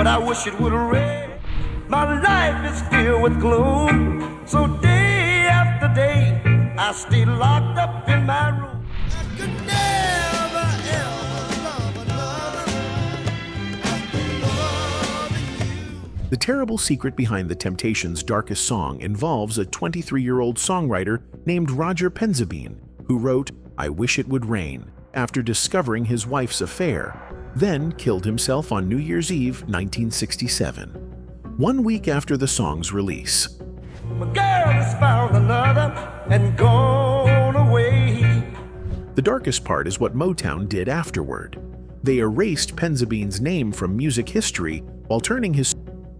but I wish it would rain. My life is filled with gloom, so day after day, I stay locked up in my room. I could never ever love another after loving you. The terrible secret behind the Temptations' darkest song involves a 23-year-old songwriter named Roger Penzabene, who wrote "I Wish It Would Rain" after discovering his wife's affair, then killed himself on New Year's Eve, 1967. 1 week after the song's release. My girl has found another and gone away. The darkest part is what Motown did afterward. They erased Penzabene's name from music history while turning his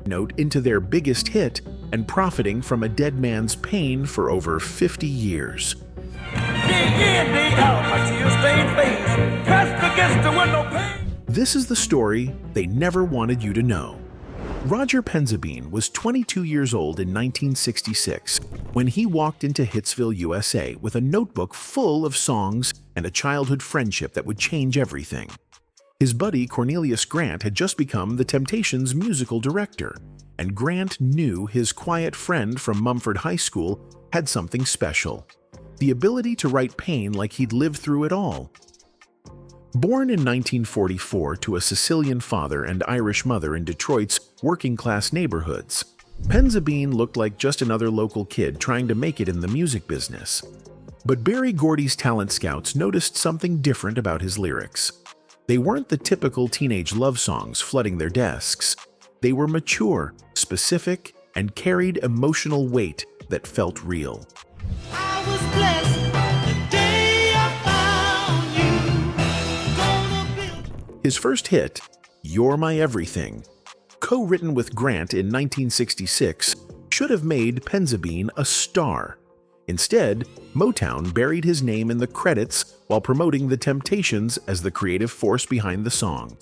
note into their biggest hit and profiting from a dead man's pain for over 50 years. Day in, day out, my tear-stained face pressed against the window pane. This is the story they never wanted you to know. Roger Penzabene was 22 years old in 1966 when he walked into Hitsville, USA with a notebook full of songs and a childhood friendship that would change everything. His buddy Cornelius Grant had just become the Temptations' musical director, and Grant knew his quiet friend from Mumford High School had something special: the ability to write pain like he'd lived through it all. Born in 1944 to a Sicilian father and Irish mother in Detroit's working-class neighborhoods, Penzabene looked like just another local kid trying to make it in the music business. But Berry Gordy's talent scouts noticed something different about his lyrics. They weren't the typical teenage love songs flooding their desks. They were mature, specific, and carried emotional weight that felt real. I was blessed the day I found you. His first hit, "You're My Everything," co-written with Grant in 1966, should have made Penzabene a star. Instead, Motown buried his name in the credits while promoting the Temptations as the creative force behind the song.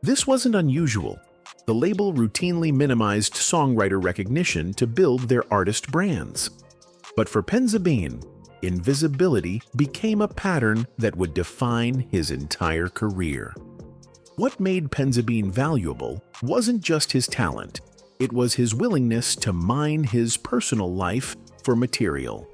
This wasn't unusual. The label routinely minimized songwriter recognition to build their artist brands. But for Penzabene, invisibility became a pattern that would define his entire career. What made Penzabene valuable wasn't just his talent, it was his willingness to mine his personal life for material.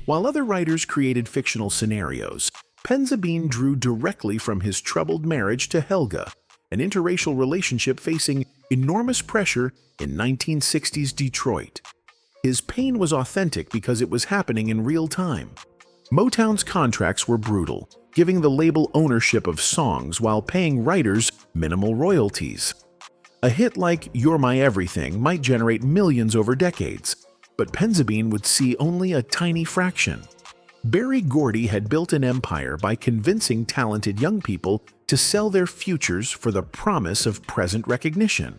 While other writers created fictional scenarios, Penzabene drew directly from his troubled marriage to Helga, an interracial relationship facing enormous pressure in 1960s Detroit. His pain was authentic because it was happening in real time. Motown's contracts were brutal, giving the label ownership of songs while paying writers minimal royalties. A hit like "You're My Everything" might generate millions over decades, but Penzabene would see only a tiny fraction. Berry Gordy had built an empire by convincing talented young people to sell their futures for the promise of present recognition.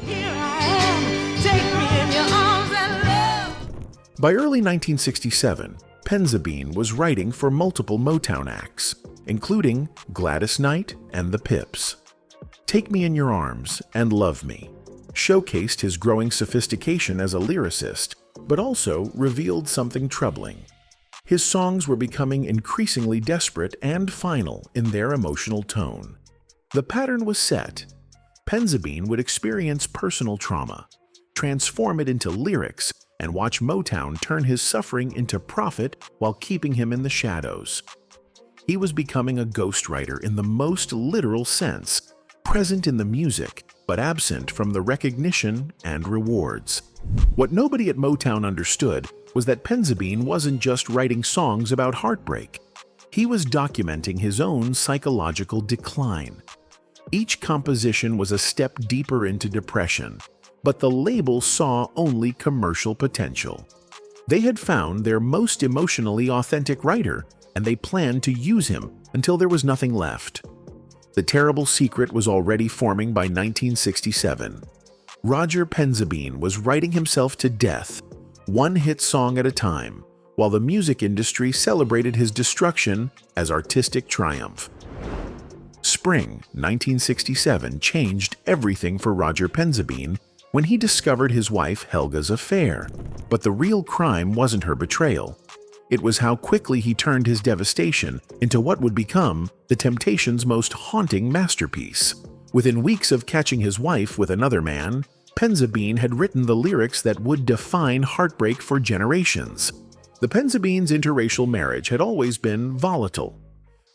Here I am, take me in your arms and love. By early 1967, Penzabene was writing for multiple Motown acts, including Gladys Knight and the Pips. "Take Me in Your Arms" and "Love Me" showcased his growing sophistication as a lyricist, but also revealed something troubling. His songs were becoming increasingly desperate and final in their emotional tone. The pattern was set. Penzabene would experience personal trauma, transform it into lyrics, and watch Motown turn his suffering into profit while keeping him in the shadows. He was becoming a ghostwriter in the most literal sense, present in the music, but absent from the recognition and rewards. What nobody at Motown understood was that Penzabene wasn't just writing songs about heartbreak. He was documenting his own psychological decline. Each composition was a step deeper into depression, but the label saw only commercial potential. They had found their most emotionally authentic writer, and they planned to use him until there was nothing left. The terrible secret was already forming by 1967. Roger Penzabene was writing himself to death, one hit song at a time, while the music industry celebrated his destruction as artistic triumph. Spring 1967 changed everything for Roger Penzabene when he discovered his wife Helga's affair. But the real crime wasn't her betrayal. It was how quickly he turned his devastation into what would become the Temptations' most haunting masterpiece, Within weeks of catching his wife with another man, Penzabene had written the lyrics that would define heartbreak for generations. The Penzabenes' interracial marriage had always been volatile.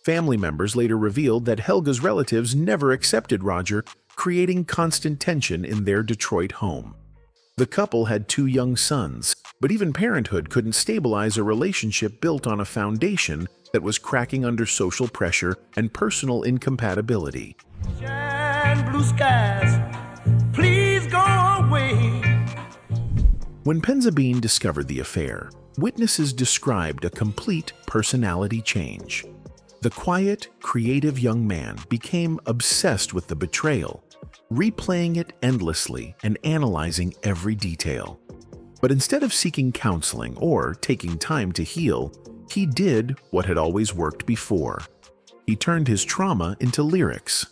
Family members later revealed that Helga's relatives never accepted Roger, creating constant tension in their Detroit home. The couple had 2 young sons, but even parenthood couldn't stabilize a relationship built on a foundation that was cracking under social pressure and personal incompatibility. Shine blue skies, please go away. When Penzabene discovered the affair, witnesses described a complete personality change. The quiet, creative young man became obsessed with the betrayal, replaying it endlessly and analyzing every detail. But instead of seeking counseling or taking time to heal, he did what had always worked before. He turned his trauma into lyrics.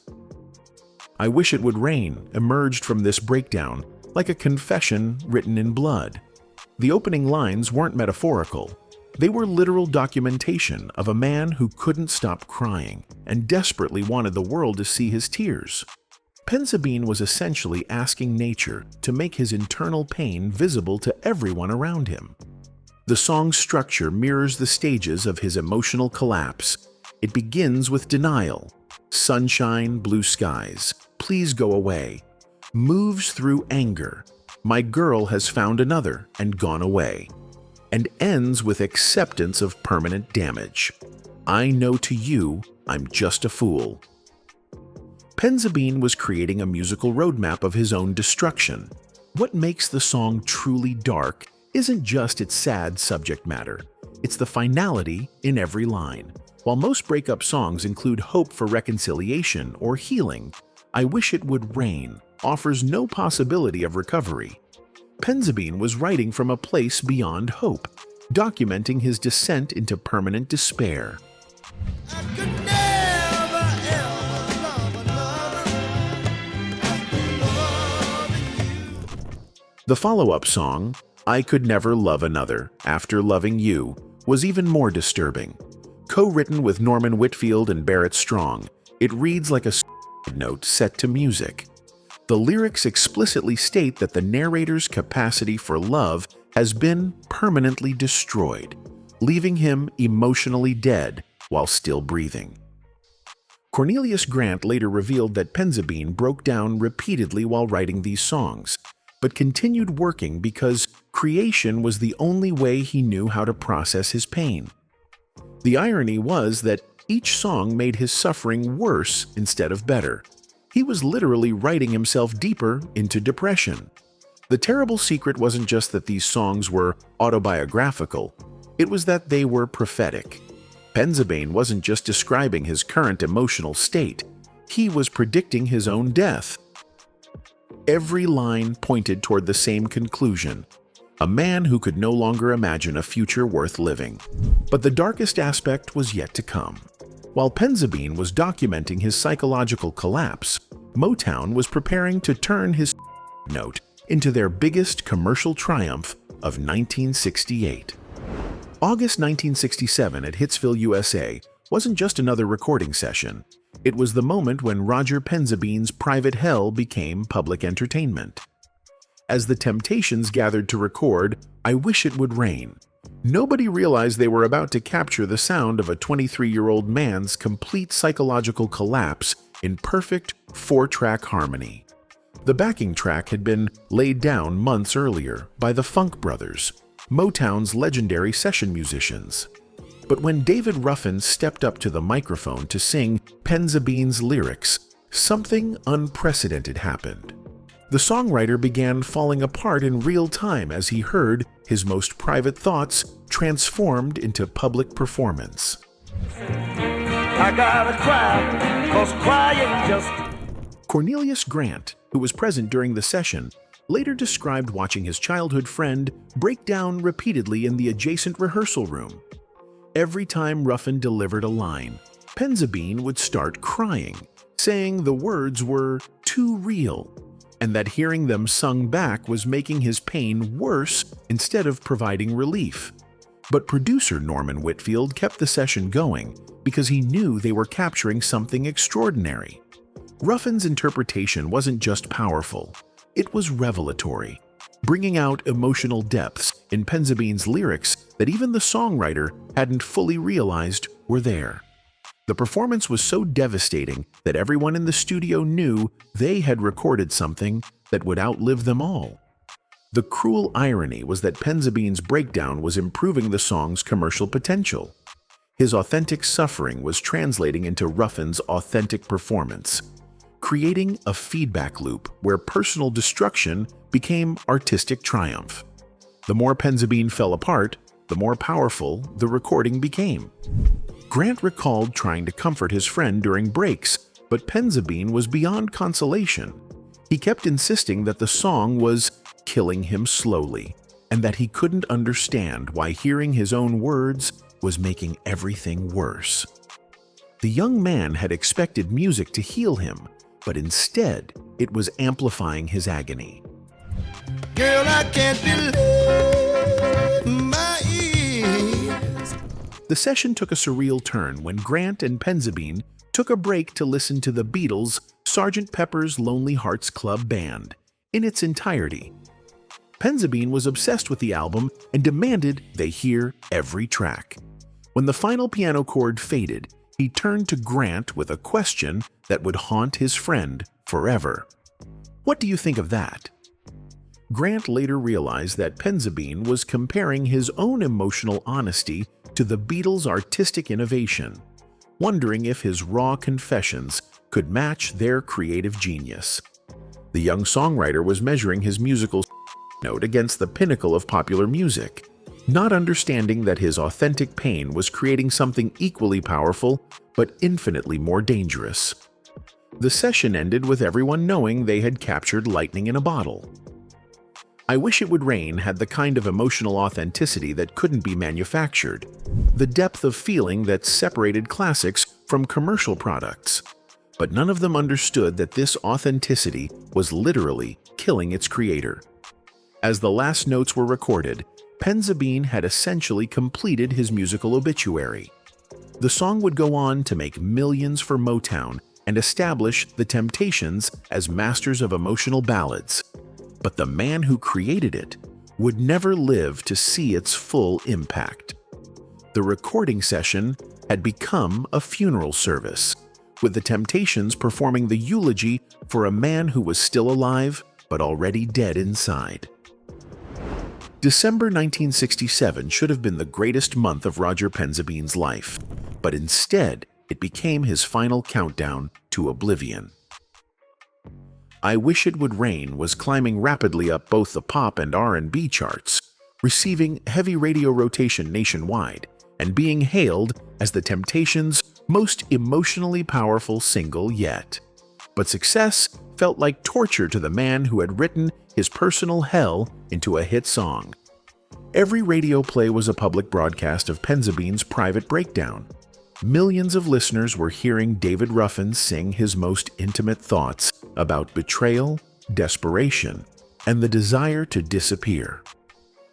I Wish It Would Rain emerged from this breakdown like a confession written in blood. The opening lines weren't metaphorical. They were literal documentation of a man who couldn't stop crying and desperately wanted the world to see his tears. Penzabene was essentially asking nature to make his internal pain visible to everyone around him. The song's structure mirrors the stages of his emotional collapse. It begins with denial, sunshine, blue skies, please go away, moves through anger, my girl has found another and gone away, and ends with acceptance of permanent damage. I know to you, I'm just a fool. Penzabene was creating a musical roadmap of his own destruction. What makes the song truly dark isn't just its sad subject matter, it's the finality in every line. While most breakup songs include hope for reconciliation or healing, I Wish It Would Rain offers no possibility of recovery. Penzabene was writing from a place beyond hope, documenting his descent into permanent despair. I could never ever love another after loving you. The follow-up song, I Could Never Love Another After Loving You, was even more disturbing. Co-written with Norman Whitfield and Barrett Strong, it reads like a note set to music. The lyrics explicitly state that the narrator's capacity for love has been permanently destroyed, leaving him emotionally dead while still breathing. Cornelius Grant later revealed that Penzabene broke down repeatedly while writing these songs, but continued working because creation was the only way he knew how to process his pain. The irony was that each song made his suffering worse instead of better. He was literally writing himself deeper into depression. The terrible secret wasn't just that these songs were autobiographical, it was that they were prophetic. Penzabene wasn't just describing his current emotional state, he was predicting his own death. Every line pointed toward the same conclusion: a man who could no longer imagine a future worth living. But the darkest aspect was yet to come. While Penzabene was documenting his psychological collapse, Motown was preparing to turn his note into their biggest commercial triumph of 1968. August 1967 at Hitsville, USA wasn't just another recording session. It was the moment when Roger Penzabene's private hell became public entertainment. As the Temptations gathered to record I Wish It Would Rain, nobody realized they were about to capture the sound of a 23-year-old man's complete psychological collapse in perfect 4-track harmony. The backing track had been laid down months earlier by the Funk Brothers, Motown's legendary session musicians. But when David Ruffin stepped up to the microphone to sing Penzabene's lyrics, something unprecedented happened. The songwriter began falling apart in real time as he heard his most private thoughts transformed into public performance. I gotta cry, 'cause crying just... Cornelius Grant, who was present during the session, later described watching his childhood friend break down repeatedly in the adjacent rehearsal room. Every time Ruffin delivered a line, Penzabene would start crying, saying the words were too real, and that hearing them sung back was making his pain worse instead of providing relief. But producer Norman Whitfield kept the session going because he knew they were capturing something extraordinary. Ruffin's interpretation wasn't just powerful, it was revelatory, bringing out emotional depths in Penzabene's lyrics that even the songwriter hadn't fully realized were there. The performance was so devastating that everyone in the studio knew they had recorded something that would outlive them all. The cruel irony was that Penzabene's breakdown was improving the song's commercial potential. His authentic suffering was translating into Ruffin's authentic performance, creating a feedback loop where personal destruction became artistic triumph. The more Penzabene fell apart, the more powerful the recording became. Grant recalled trying to comfort his friend during breaks, but Penzabene was beyond consolation. He kept insisting that the song was killing him slowly, and that he couldn't understand why hearing his own words was making everything worse. The young man had expected music to heal him, but instead it was amplifying his agony. Girl, I can't believe my ears. The session took a surreal turn when Grant and Penzabene took a break to listen to the Beatles' Sgt. Pepper's Lonely Hearts Club Band in its entirety. Penzabene was obsessed with the album and demanded they hear every track. When the final piano chord faded, he turned to Grant with a question that would haunt his friend forever. "What do you think of that?" Grant later realized that Penzabene was comparing his own emotional honesty to the Beatles' artistic innovation, wondering if his raw confessions could match their creative genius. The young songwriter was measuring his musical note against the pinnacle of popular music, not understanding that his authentic pain was creating something equally powerful but infinitely more dangerous. The session ended with everyone knowing they had captured lightning in a bottle. I Wish It Would Rain had the kind of emotional authenticity that couldn't be manufactured, the depth of feeling that separated classics from commercial products. But none of them understood that this authenticity was literally killing its creator. As the last notes were recorded, Penzabene had essentially completed his musical obituary. The song would go on to make millions for Motown and establish the Temptations as masters of emotional ballads. But the man who created it would never live to see its full impact. The recording session had become a funeral service, with the Temptations performing the eulogy for a man who was still alive but already dead inside. December 1967 should have been the greatest month of Roger Penzabene's life, but instead it became his final countdown to oblivion. I Wish It Would Rain was climbing rapidly up both the pop and R&B charts, receiving heavy radio rotation nationwide and being hailed as the Temptations' most emotionally powerful single yet. But success felt like torture to the man who had written his personal hell into a hit song. Every radio play was a public broadcast of Penzabene's private breakdown. Millions of listeners were hearing David Ruffin sing his most intimate thoughts about betrayal, desperation, and the desire to disappear.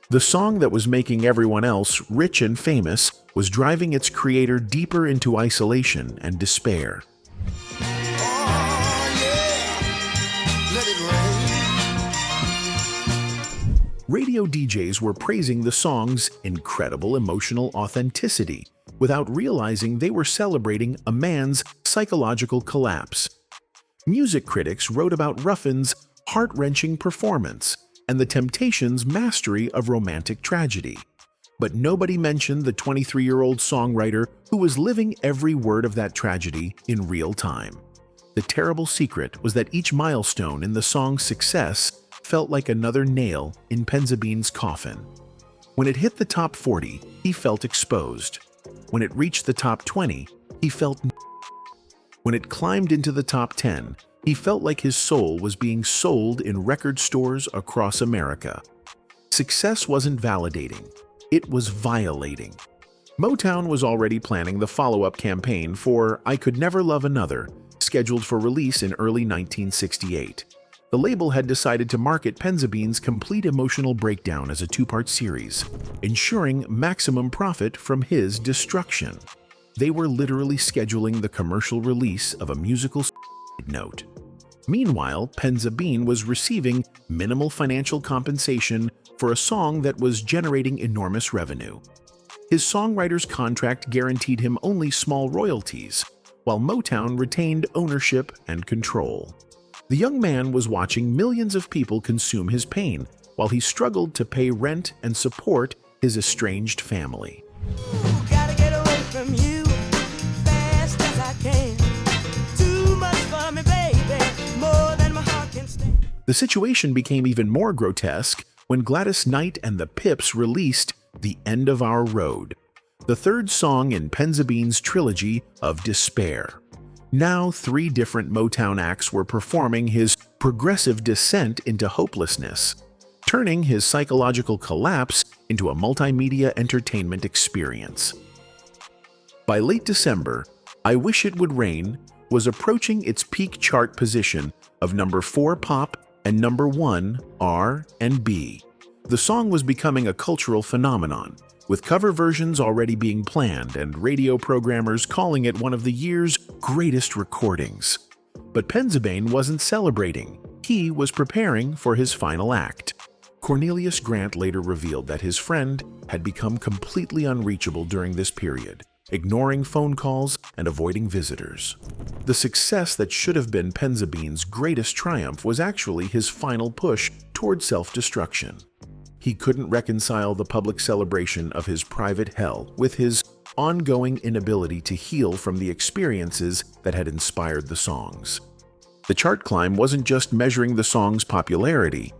The song that was making everyone else rich and famous was driving its creator deeper into isolation and despair. Radio DJs were praising the song's incredible emotional authenticity without realizing they were celebrating a man's psychological collapse. Music critics wrote about Ruffin's heart-wrenching performance and the Temptations' mastery of romantic tragedy. But nobody mentioned the 23-year-old songwriter who was living every word of that tragedy in real time. The terrible secret was that each milestone in the song's success felt like another nail in Penzabene's coffin. When it hit the top 40, he felt exposed. When it reached the top 20, he felt. When it climbed into the top 10, he felt like his soul was being sold in record stores across America. Success wasn't validating, it was violating. Motown was already planning the follow-up campaign for I Could Never Love Another, scheduled for release in early 1968. The label had decided to market Penzabene's complete emotional breakdown as a two-part series, ensuring maximum profit from his destruction. They were literally scheduling the commercial release of a musical note. Meanwhile, Penzabene was receiving minimal financial compensation for a song that was generating enormous revenue. His songwriter's contract guaranteed him only small royalties, while Motown retained ownership and control. The young man was watching millions of people consume his pain, while he struggled to pay rent and support his estranged family. Gotta get away from you fast as I can. Too much for me, baby, more than my heart can stand. The situation became even more grotesque when Gladys Knight and the Pips released The End of Our Road, the third song in Penzabene's trilogy of despair. Now 3 different Motown acts were performing his progressive descent into hopelessness, turning his psychological collapse into a multimedia entertainment experience. By late December, I Wish It Would Rain was approaching its peak chart position of number 4 pop and number 1 R&B. The song was becoming a cultural phenomenon, with cover versions already being planned and radio programmers calling it one of the year's greatest recordings. But Penzabene wasn't celebrating. He was preparing for his final act. Cornelius Grant later revealed that his friend had become completely unreachable during this period, ignoring phone calls and avoiding visitors. The success that should have been Penzabene's greatest triumph was actually his final push toward self-destruction. He couldn't reconcile the public celebration of his private hell with his ongoing inability to heal from the experiences that had inspired the songs. The chart climb wasn't just measuring the song's popularity,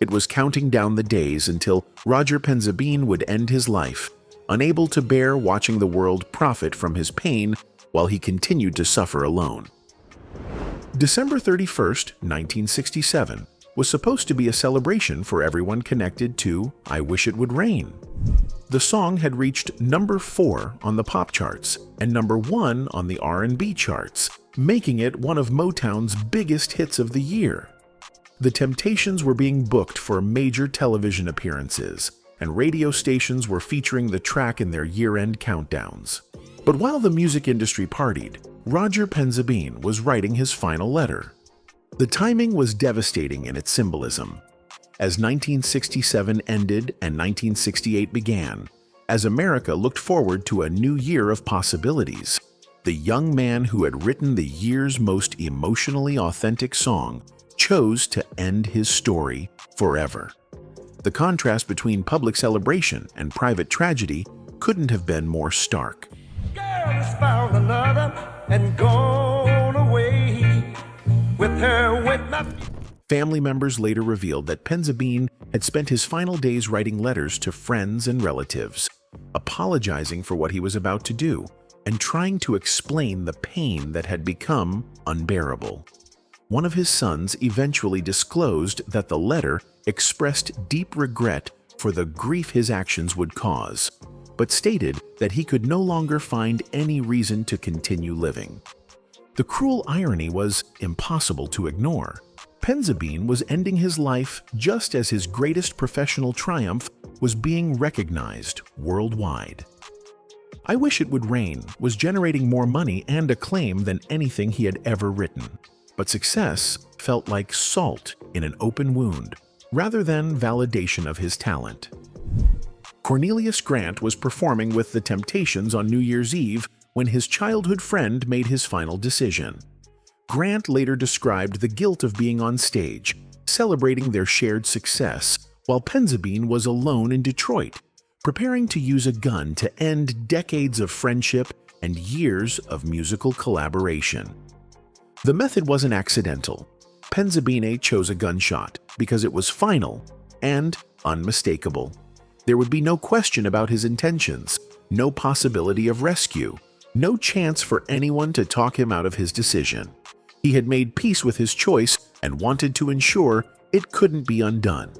it was counting down the days until Roger Penzabene would end his life, unable to bear watching the world profit from his pain while he continued to suffer alone. December 31st, 1967, was supposed to be a celebration for everyone connected to I Wish It Would Rain. The song had reached number 4 on the pop charts and number 1 on the R&B charts, making it one of Motown's biggest hits of the year. The Temptations were being booked for major television appearances, and radio stations were featuring the track in their year-end countdowns. But while the music industry partied, Roger Penzabene was writing his final letter. The timing was devastating in its symbolism. As 1967 ended and 1968 began, as America looked forward to a new year of possibilities, the young man who had written the year's most emotionally authentic song chose to end his story forever. The contrast between public celebration and private tragedy couldn't have been more stark. Girl has found another and gone away. With her went my... Family members later revealed that Penzabene had spent his final days writing letters to friends and relatives, apologizing for what he was about to do and trying to explain the pain that had become unbearable. One of his sons eventually disclosed that the letter expressed deep regret for the grief his actions would cause, but stated that he could no longer find any reason to continue living. The cruel irony was impossible to ignore. Penzabene was ending his life just as his greatest professional triumph was being recognized worldwide. I Wish It Would Rain was generating more money and acclaim than anything he had ever written, but success felt like salt in an open wound, rather than validation of his talent. Cornelius Grant was performing with the Temptations on New Year's Eve when his childhood friend made his final decision. Grant later described the guilt of being on stage, celebrating their shared success, while Penzabene was alone in Detroit, preparing to use a gun to end decades of friendship and years of musical collaboration. The method wasn't accidental. Penzabene chose a gunshot because it was final and unmistakable. There would be no question about his intentions, no possibility of rescue, no chance for anyone to talk him out of his decision. He had made peace with his choice and wanted to ensure it couldn't be undone.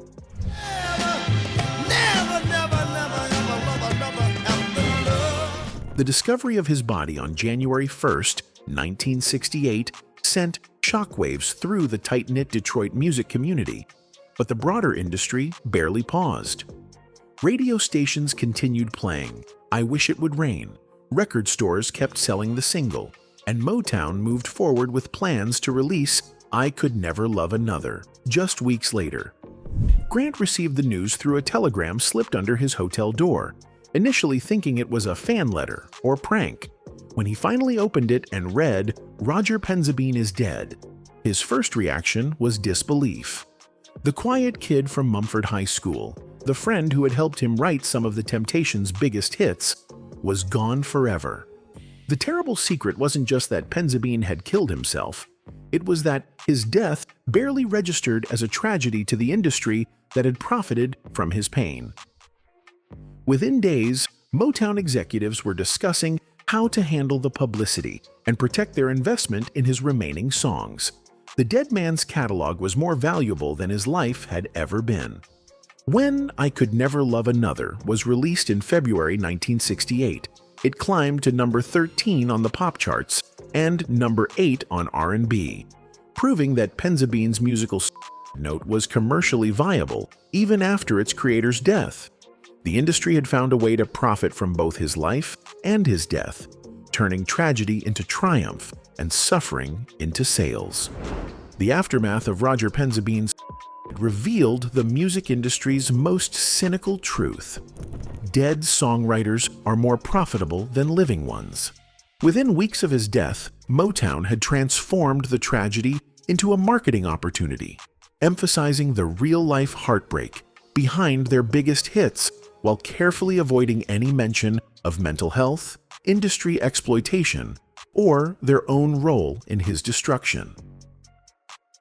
The discovery of his body on January 1st, 1968, sent shockwaves through the tight-knit Detroit music community, but the broader industry barely paused. Radio stations continued playing I Wish It Would Rain, record stores kept selling the single, and Motown moved forward with plans to release I Could Never Love Another just weeks later. Grant received the news through a telegram slipped under his hotel door, initially thinking it was a fan letter or prank. When he finally opened it and read, "Roger Penzabene is dead," his first reaction was disbelief. The quiet kid from Mumford High School, the friend who had helped him write some of the Temptations' biggest hits, was gone forever. The terrible secret wasn't just that Penzabene had killed himself. It was that his death barely registered as a tragedy to the industry that had profited from his pain. Within days, Motown executives were discussing how to handle the publicity and protect their investment in his remaining songs. The dead man's catalog was more valuable than his life had ever been. When I Could Never Love Another was released in February 1968, it climbed to number 13 on the pop charts and number 8 on R&B, proving that Penzabene's musical note was commercially viable even after its creator's death. The industry had found a way to profit from both his life and his death, turning tragedy into triumph and suffering into sales. The aftermath of Roger Penzabene's revealed the music industry's most cynical truth. Dead songwriters are more profitable than living ones. Within weeks of his death, Motown had transformed the tragedy into a marketing opportunity, emphasizing the real-life heartbreak behind their biggest hits while carefully avoiding any mention of mental health, industry exploitation, or their own role in his destruction.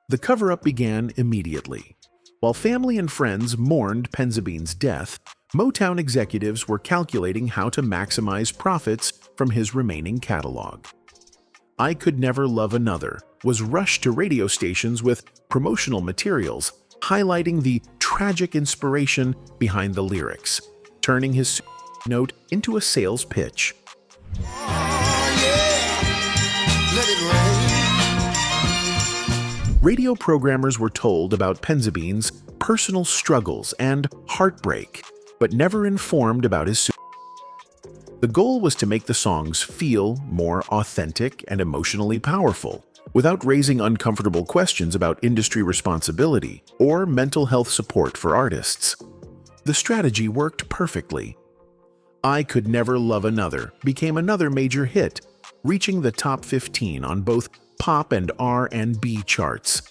The cover-up began immediately. While family and friends mourned Penzabene's death, Motown executives were calculating how to maximize profits from his remaining catalog. I Could Never Love Another was rushed to radio stations with promotional materials highlighting the tragic inspiration behind the lyrics, turning his note into a sales pitch. Radio programmers were told about Penzabene's personal struggles and heartbreak, but never informed about his suicide. The goal was to make the songs feel more authentic and emotionally powerful, without raising uncomfortable questions about industry responsibility or mental health support for artists. The strategy worked perfectly. I Could Never Love Another became another major hit, reaching the top 15 on both pop and R&B charts.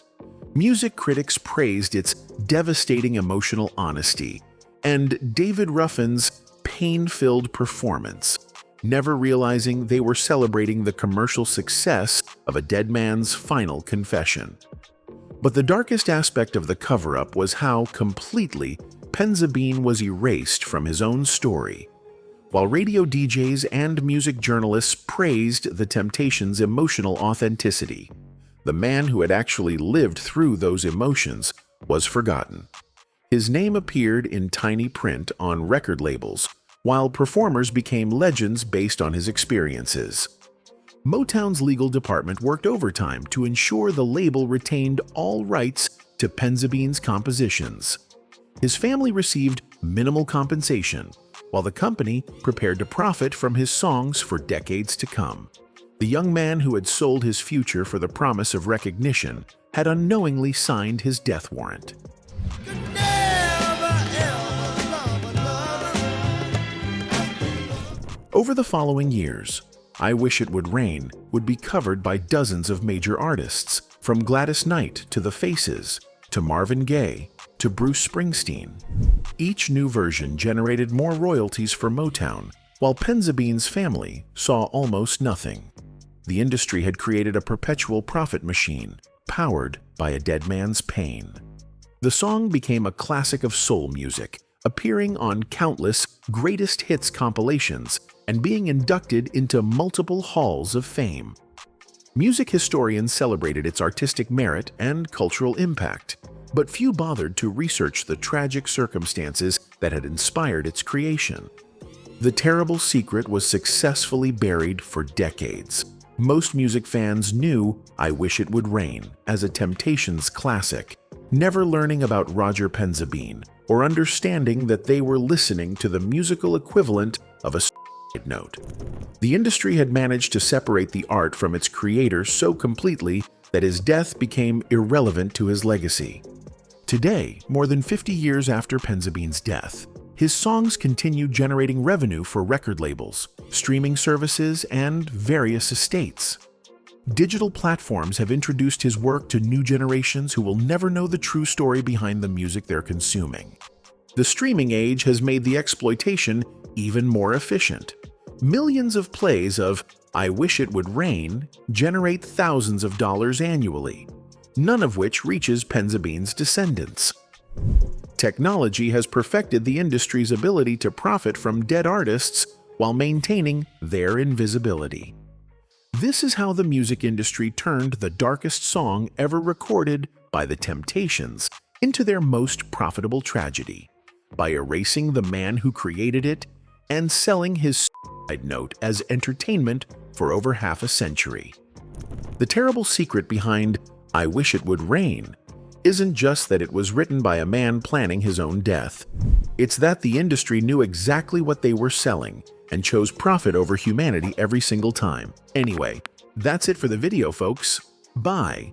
Music critics praised its devastating emotional honesty and David Ruffin's pain-filled performance, never realizing they were celebrating the commercial success of a dead man's final confession. But the darkest aspect of the cover-up was how completely Penzabene was erased from his own story. While radio DJs and music journalists praised the Temptations' emotional authenticity, the man who had actually lived through those emotions was forgotten. His name appeared in tiny print on record labels, while performers became legends based on his experiences. Motown's legal department worked overtime to ensure the label retained all rights to Penzabene's compositions. His family received minimal compensation, while the company prepared to profit from his songs for decades to come. The young man who had sold his future for the promise of recognition had unknowingly signed his death warrant. Over the following years, I Wish It Would Rain would be covered by dozens of major artists, from Gladys Knight to The Faces, to Marvin Gaye, to Bruce Springsteen. Each new version generated more royalties for Motown, while Penzabene's family saw almost nothing. The industry had created a perpetual profit machine, powered by a dead man's pain. The song became a classic of soul music, appearing on countless greatest hits compilations and being inducted into multiple halls of fame. Music historians celebrated its artistic merit and cultural impact, but few bothered to research the tragic circumstances that had inspired its creation. The terrible secret was successfully buried for decades. Most music fans knew I Wish It Would Rain as a Temptations classic, never learning about Roger Penzabene or understanding that they were listening to the musical equivalent of a note. The industry had managed to separate the art from its creator so completely that his death became irrelevant to his legacy. Today, more than 50 years after Penzabene's death, his songs continue generating revenue for record labels, streaming services, and various estates. Digital platforms have introduced his work to new generations who will never know the true story behind the music they're consuming. The streaming age has made the exploitation even more efficient. Millions of plays of "I Wish It Would Rain" generate thousands of dollars annually, none of which reaches Penzabene's descendants. Technology has perfected the industry's ability to profit from dead artists while maintaining their invisibility. This is how the music industry turned the darkest song ever recorded by the Temptations into their most profitable tragedy, by erasing the man who created it and selling his side note as entertainment for over half a century. The terrible secret behind "I Wish It Would Rain" isn't just that it was written by a man planning his own death. It's that the industry knew exactly what they were selling and chose profit over humanity every single time. Anyway, that's it for the video, folks. Bye.